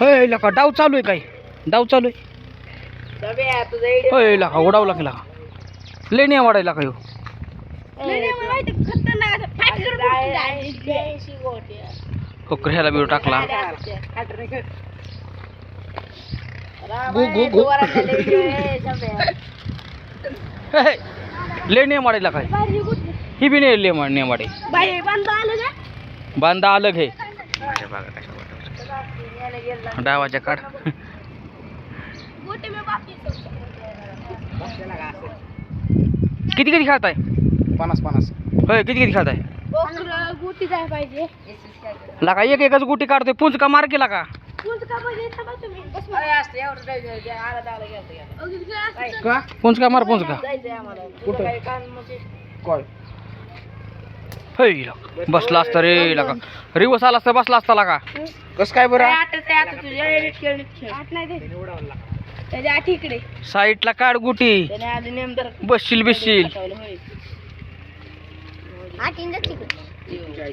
होय लका डाव चालू आहे काय? डाव चालू आहे होय लका उडावला की लका लेणी वाढायला काय हो ह्याला बिरू टाकला लेणी वाढायला काय ही बी नाही लेणी वाढे बांधा अलग हे डावाच्या काढ किती किती खेळताय 50-50 होय किती किती खेळताय गुटी जाय पाहिजे लागा एक एकच गुटी काढतोय पुंज का मार केला का पुंज का मार पुंज का होय बसला असता रे लागा रिवर्स आला असता बसला असता लागा कस काय बरं साईडला काढ गुटी बसशील बिसशील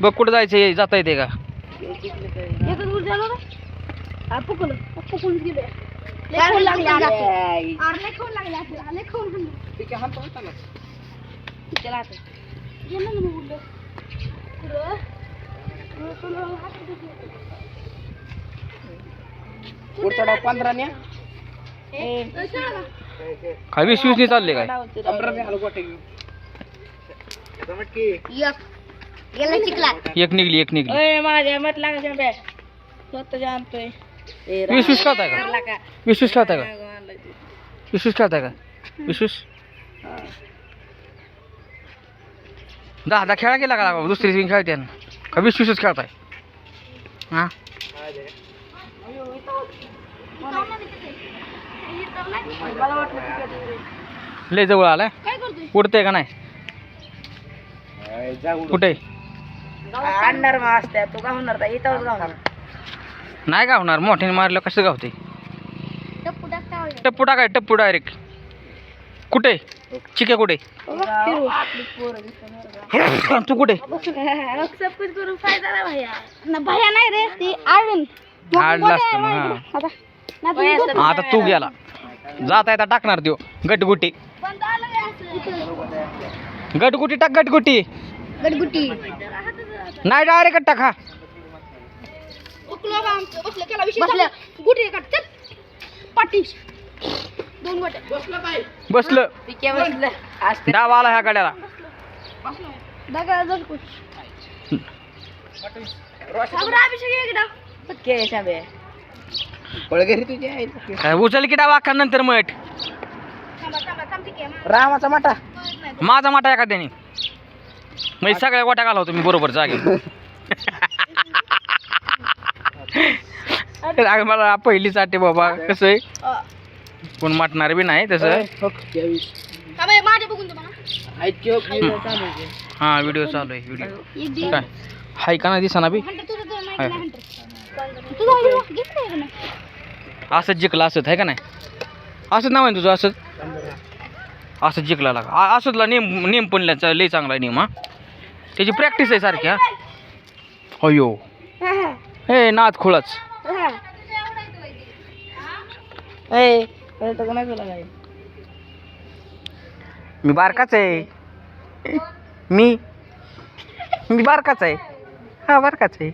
बघ कुठं जायचं जाता येते का पुढचा डाव 15 न्या काय 20 नाही चालले काय 15 न्या गोटे घेऊ एक निघली माझ्या मत लागा स्वतः जाणतोय 20 खेळताय का 20 खेळताय का 20 खेळताय का 20 10 खेळा गेला का दुसरी टीम खेळते का 20 खेळताय हा लय जवळ आलाय उडतंय का नाही कुठे आणणार मग असते तू का होणार इथं गावणार नाही का होणार मोठ्याने मारलं कसं गावते टप्पू टाकाय टप्पू डायरेक्ट कुठे चिके कुठे तू कुठे सब कुछ करून फायदा नाही भैया भैया नाही रे ती आडून हाडला असतं मग हा आता तू गेला जाता येता टाकणार त्यो गटगुटी गटगुटी टाक गटगुटी नाही डायरेक्ट टाक हा बसलं डाव आला ह्या गाड्याला काय उचल की डाव अख्खा नंतर मठ रामाचा माटा माझा माटा एखाद्याने मग सगळ्या गोट्या घाला होतो मी बरोबर जागे मला पहिलीच आटे बाबा कसं आहे कोण माटणार बी नाही तसं हा व्हिडिओ चालू आहे व्हिडिओ काय हाय का नाही दिसा ना बी असंच जिंकला असत आहे का नाही असंच नाव आहे तुझं असंच असंच जिंकला लागा असंचला नेम पण लय चांगला आहे नेम हा त्याची प्रॅक्टिस आहे सारखी हा अयो हे नाथ खुळच मी बारकाच आहे मी बारकाच आहे हा बारकाच आहे